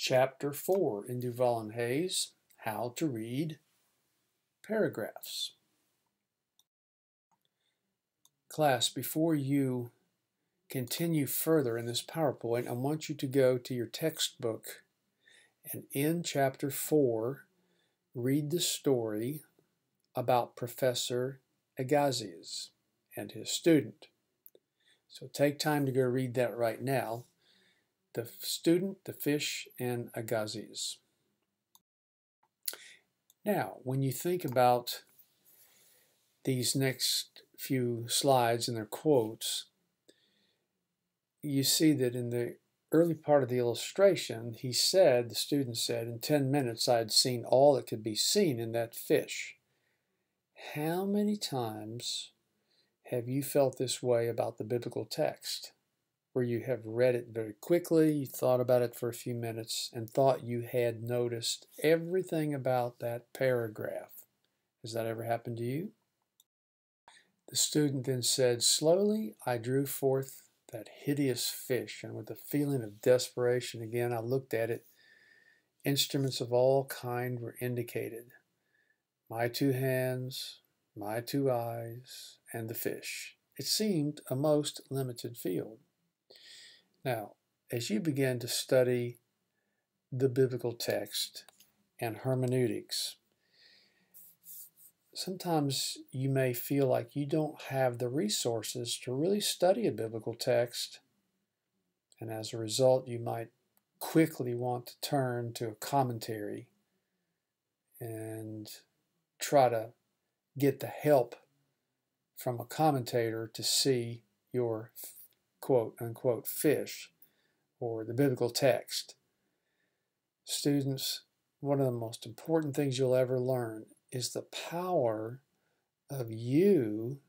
Chapter 4 in Duval and Hayes, How to Read Paragraphs. Class, before you continue further in this PowerPoint, I want you to go to your textbook and in Chapter 4, read the story about Professor Agassiz and his student. So take time to go read that right now. The student, the fish, and Agassiz. Now, when you think about these next few slides and their quotes, you see that in the early part of the illustration, the student said, in 10 minutes I had seen all that could be seen in that fish. How many times have you felt this way about the biblical text, where you have read it very quickly, you thought about it for a few minutes, and thought you had noticed everything about that paragraph? Has that ever happened to you? The student then said, slowly I drew forth that hideous fish, and with a feeling of desperation again I looked at it. Instruments of all kind were indicated. My 2 hands, my 2 eyes, and the fish. It seemed a most limited field. Now, as you begin to study the biblical text and hermeneutics, sometimes you may feel like you don't have the resources to really study a biblical text, and as a result you might quickly want to turn to a commentary and try to get the help from a commentator to see your quote-unquote fish or the biblical text. Students, one of the most important things you'll ever learn is the power of you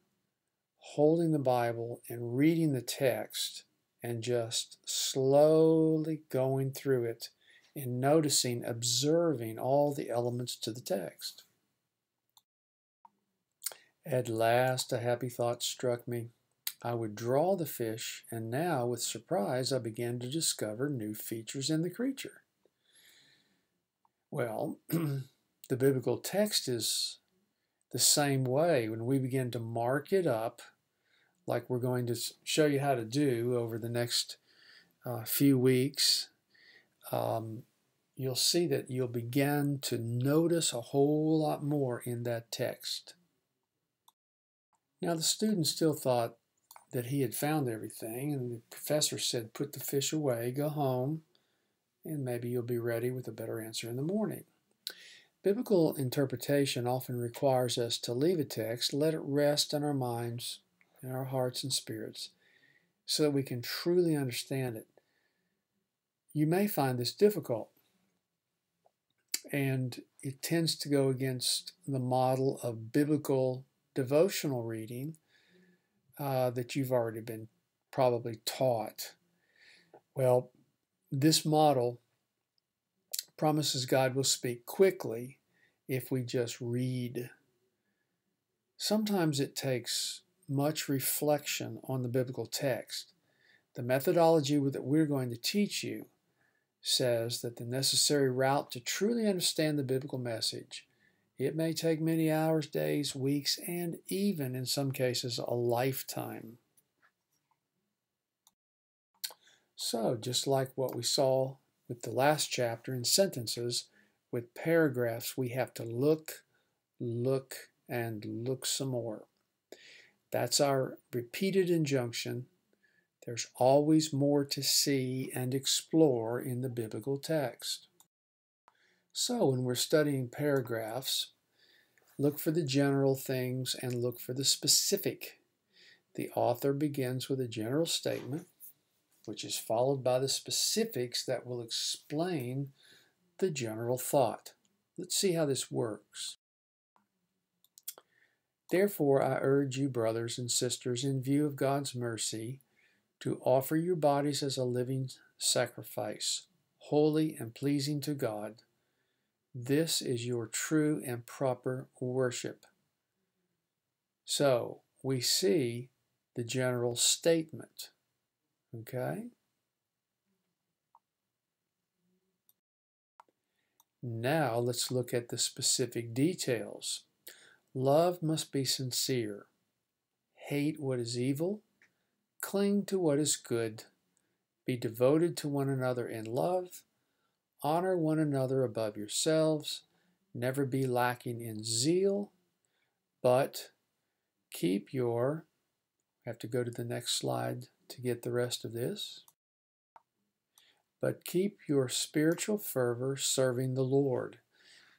holding the Bible and reading the text and just slowly going through it and noticing, observing all the elements to the text. At last a happy thought struck me. I would draw the fish, and now with surprise I began to discover new features in the creature. Well, the biblical text is the same way. When we begin to mark it up, like we're going to show you how to do over the next few weeks, you'll see that you'll begin to notice a whole lot more in that text. Now, the student still thought that he had found everything, and the professor said, put the fish away, go home, and maybe you'll be ready with a better answer in the morning. Biblical interpretation often requires us to leave a text, let it rest in our minds, in our hearts and spirits, so that we can truly understand it. You may find this difficult, and it tends to go against the model of biblical devotional reading that you've already been probably taught. Well, this model promises God will speak quickly if we just read. Sometimes it takes much reflection on the biblical text. The methodology that we're going to teach you says that the necessary route to truly understand the biblical message, it may take many hours, days, weeks, and even in some cases a lifetime. So just like what we saw with the last chapter in sentences, with paragraphs we have to look, and look some more. That's our repeated injunction. There's always more to see and explore in the biblical text. So when we're studying paragraphs, look for the general things and look for the specific. The author begins with a general statement, which is followed by the specifics that will explain the general thought. Let's see how this works. Therefore, I urge you, brothers and sisters, in view of God's mercy, to offer your bodies as a living sacrifice, holy and pleasing to God. This is your true and proper worship. So, we see the general statement, okay? Now let's look at the specific details. Love must be sincere. Hate what is evil. Cling to what is good. Be devoted to one another in love. Honor one another above yourselves. Never be lacking in zeal, but keep your, I have to go to the next slide to get the rest of this. But keep your spiritual fervor serving the Lord.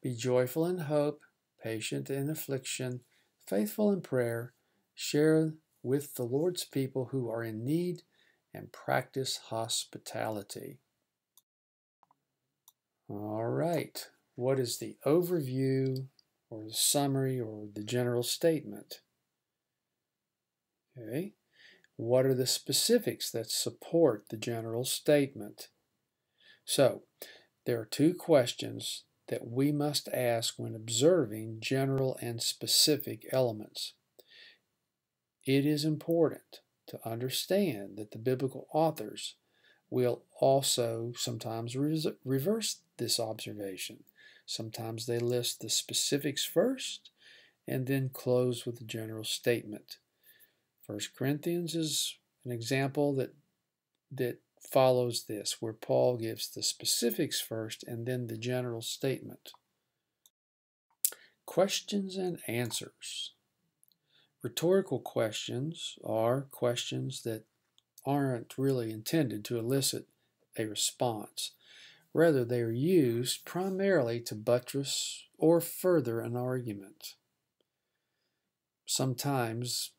Be joyful in hope, patient in affliction, faithful in prayer. Share with the Lord's people who are in need, and practice hospitality. All right, what is the overview or the summary or the general statement? Okay, what are the specifics that support the general statement? So, there are two questions that we must ask when observing general and specific elements. It is important to understand that the biblical authors will also sometimes reverse this observation. Sometimes they list the specifics first and then close with a general statement. 1 Corinthians is an example that follows this, where Paul gives the specifics first and then the general statement. Questions and answers. Rhetorical questions are questions that aren't really intended to elicit a response. Rather, they are used primarily to buttress or further an argument. Sometimes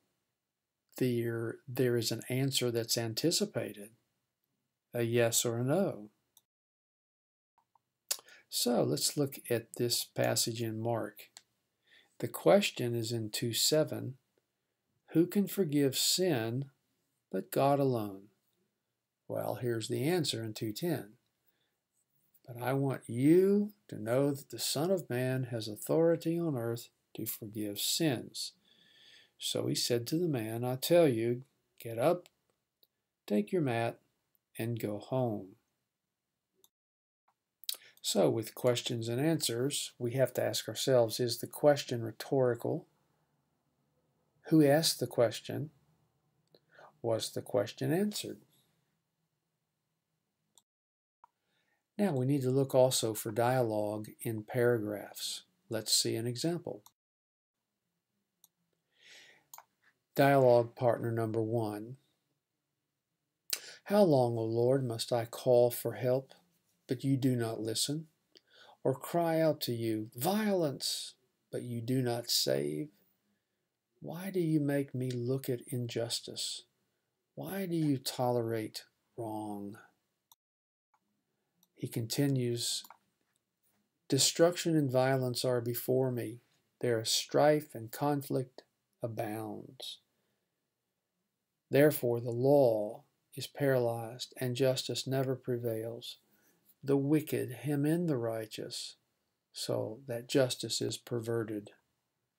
there is an answer that's anticipated, a yes or a no. So let's look at this passage in Mark. The question is in 2:7, who can forgive sin but God alone? Well, here's the answer in 2:10. But I want you to know that the Son of Man has authority on earth to forgive sins. So he said to the man, I tell you, get up, take your mat, and go home. So with questions and answers, we have to ask ourselves, is the question rhetorical? Who asked the question? Was the question answered? Now we need to look also for dialogue in paragraphs. Let's see an example. Dialogue partner number 1. How long, O Lord, must I call for help, but you do not listen? Or cry out to you, violence, but you do not save? Why do you make me look at injustice? Why do you tolerate wrong? He continues, destruction and violence are before me. There is strife and conflict abounds. Therefore the law is paralyzed and justice never prevails. The wicked hem in the righteous, so that justice is perverted.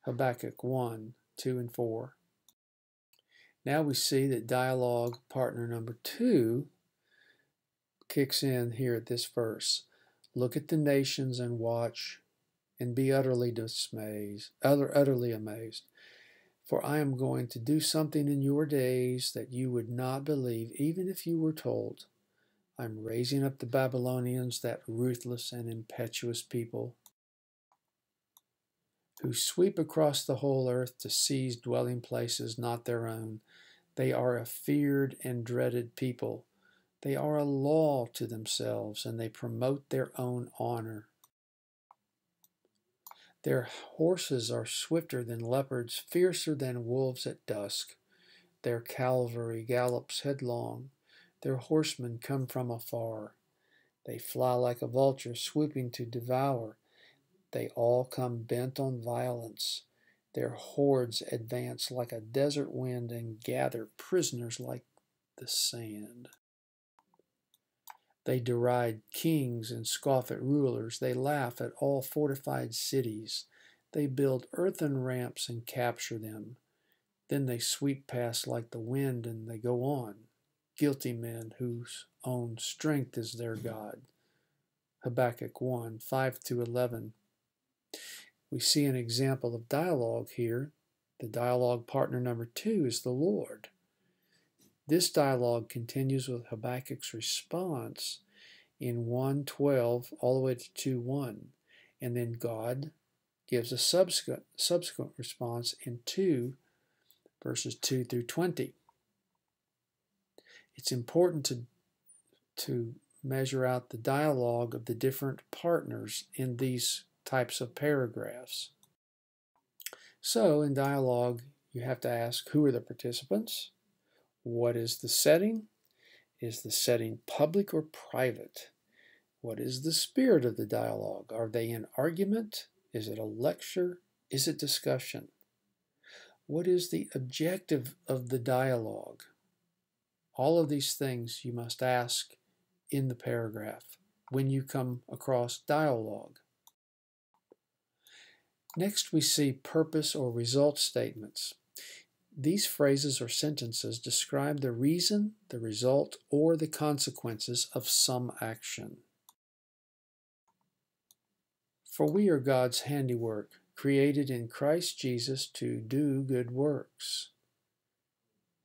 Habakkuk 1:2 and 4. Now we see that dialogue partner number 2 kicks in here at this verse. Look at the nations and watch and be utterly amazed. For I am going to do something in your days that you would not believe, even if you were told. I'm raising up the Babylonians, that ruthless and impetuous people, who sweep across the whole earth to seize dwelling places not their own. They are a feared and dreaded people. They are a law to themselves, and they promote their own honor. Their horses are swifter than leopards, fiercer than wolves at dusk. Their cavalry gallops headlong. Their horsemen come from afar. They fly like a vulture, swooping to devour. They all come bent on violence. Their hordes advance like a desert wind and gather prisoners like the sand. They deride kings and scoff at rulers. They laugh at all fortified cities. They build earthen ramps and capture them. Then they sweep past like the wind and they go on. Guilty men whose own strength is their God. Habakkuk 1, 5 to 11. We see an example of dialogue here. The dialogue partner number 2 is the Lord. This dialogue continues with Habakkuk's response in 1:12 all the way to 2:1, and then God gives a subsequent response in 2 verses 2 through 20. It's important to measure out the dialogue of the different partners in these types of paragraphs. So in dialogue, you have to ask, who are the participants? What is the setting? Is the setting public or private? What is the spirit of the dialogue? Are they in argument? Is it a lecture? Is it discussion? What is the objective of the dialogue? All of these things you must ask in the paragraph when you come across dialogue. Next, we see purpose or result statements. These phrases or sentences describe the reason, the result, or the consequences of some action. For we are God's handiwork, created in Christ Jesus to do good works.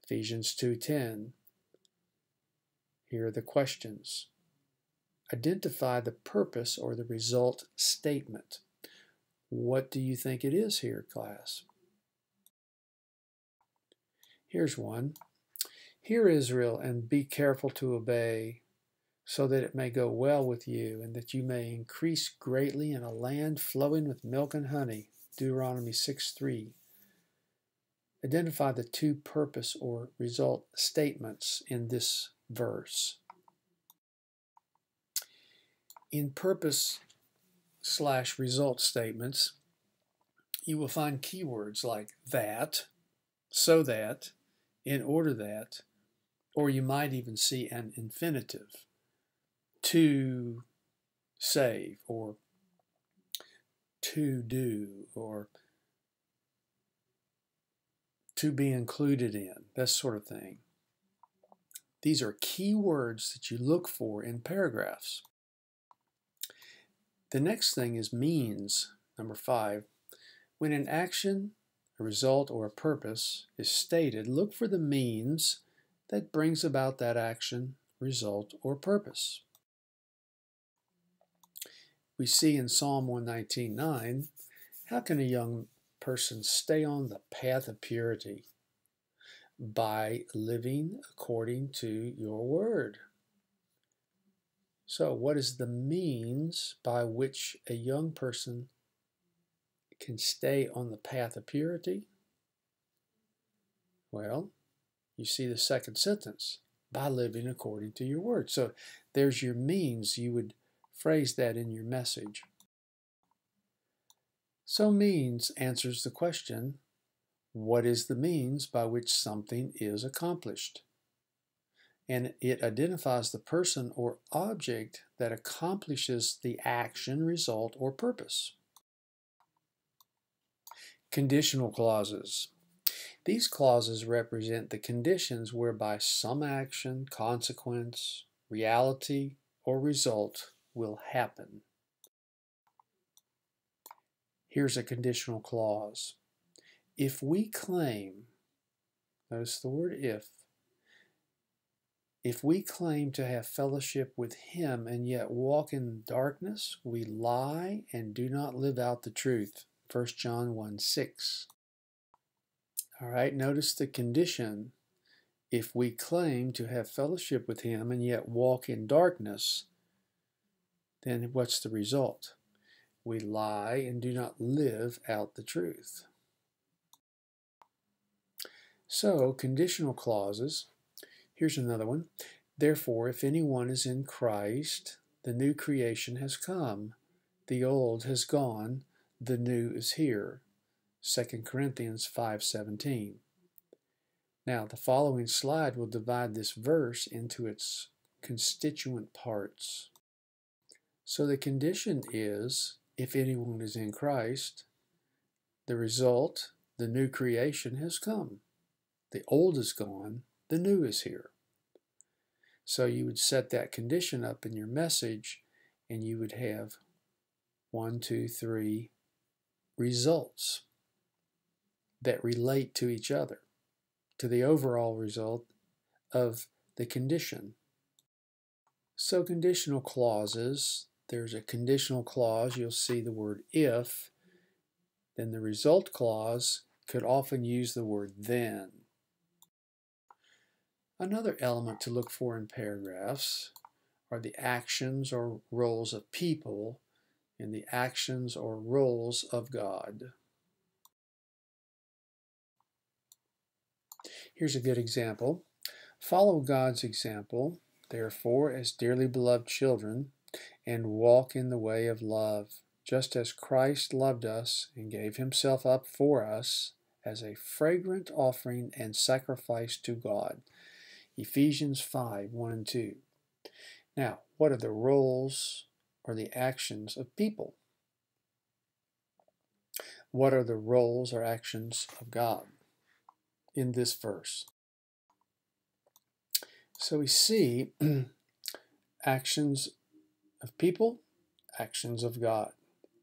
Ephesians 2:10. Here are the questions. Identify the purpose or the result statement. What do you think it is here, class? Here's one. Hear, Israel, and be careful to obey, so that it may go well with you, and that you may increase greatly in a land flowing with milk and honey. Deuteronomy 6:3. Identify the two purpose or result statements in this verse. In purpose/result statements, you will find keywords like that, so that, in order that, or you might even see an infinitive, to save, or to do, or to be included in, that sort of thing. These are key words that you look for in paragraphs. The next thing is means, number 5. When an action, a result, or a purpose is stated, look for the means that brings about that action, result, or purpose. We see in Psalm 119:9, how can a young person stay on the path of purity? By living according to your word. So what is the means by which a young person can stay on the path of purity? Well, you see the second sentence, by living according to your word. So there's your means. You would phrase that in your message. So means answers the question, what is the means by which something is accomplished? And it identifies the person or object that accomplishes the action, result, or purpose. Conditional clauses. These clauses represent the conditions whereby some action, consequence, reality, or result will happen. Here's a conditional clause. If we claim, notice the word if we claim to have fellowship with him and yet walk in darkness, we lie and do not live out the truth. 1 John 1:6. All right, notice the condition. If we claim to have fellowship with him and yet walk in darkness, then what's the result? We lie and do not live out the truth. So, conditional clauses. Here's another one. Therefore, if anyone is in Christ, the new creation has come. The old has gone. The new is here. 2 Corinthians 5:17. Now, the following slide will divide this verse into its constituent parts. So the condition is, if anyone is in Christ, the result, the new creation has come. The old is gone. The new is here. So you would set that condition up in your message, and you would have 1, 2, 3 results that relate to each other, to the overall result of the condition. So conditional clauses, there's a conditional clause, you'll see the word if, then the result clause could often use the word then. Another element to look for in paragraphs are the actions or roles of people and the actions or roles of God. Here's a good example. Follow God's example, therefore, as dearly beloved children, and walk in the way of love, just as Christ loved us and gave himself up for us as a fragrant offering and sacrifice to God. Ephesians 5, 1 and 2. Now, what are the roles or the actions of people? What are the roles or actions of God in this verse? So we see actions of people, actions of God.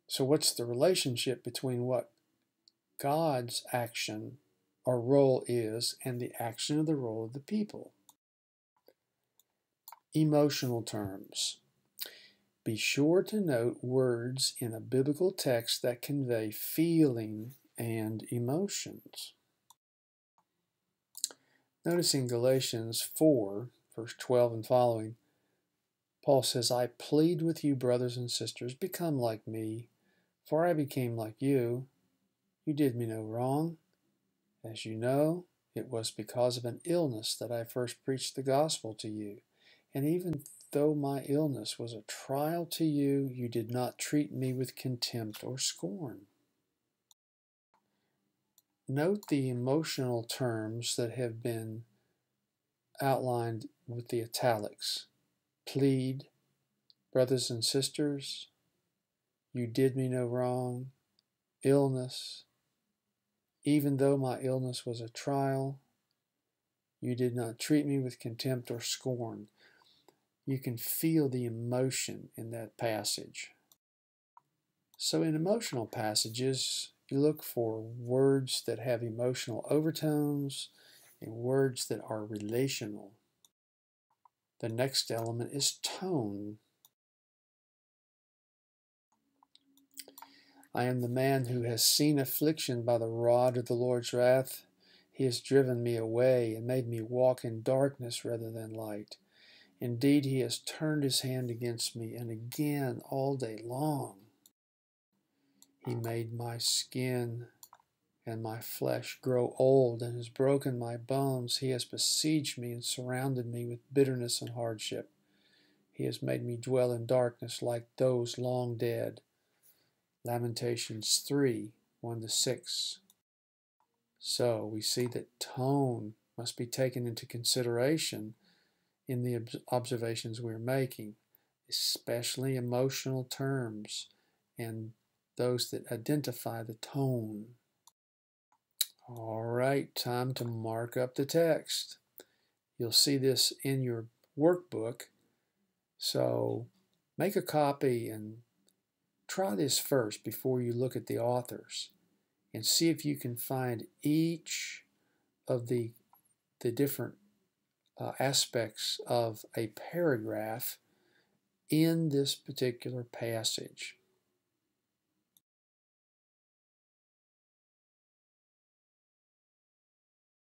So what's the relationship between what God's action or role is and the action of the role of the people? Emotional terms. Be sure to note words in a biblical text that convey feeling and emotions. Notice in Galatians 4, verse 12 and following, Paul says, I plead with you, brothers and sisters, become like me, for I became like you. You did me no wrong. As you know, it was because of an illness that I first preached the gospel to you. And even though my illness was a trial to you, you did not treat me with contempt or scorn. Note the emotional terms that have been outlined with the italics. Plead, brothers and sisters, you did me no wrong, illness, even though my illness was a trial, you did not treat me with contempt or scorn. You can feel the emotion in that passage. So in emotional passages, you look for words that have emotional overtones and words that are relational. The next element is tone. I am the man who has seen affliction by the rod of the Lord's wrath. He has driven me away and made me walk in darkness rather than light. Indeed, he has turned his hand against me, and again all day long. He made my skin and my flesh grow old and has broken my bones. He has besieged me and surrounded me with bitterness and hardship. He has made me dwell in darkness like those long dead. Lamentations 3, 1-6. So we see that tone must be taken into consideration in the observations we're making, especially emotional terms and those that identify the tone. All right, time to mark up the text. You'll see this in your workbook, so make a copy and try this first before you look at the authors and see if you can find each of the different aspects of a paragraph in this particular passage.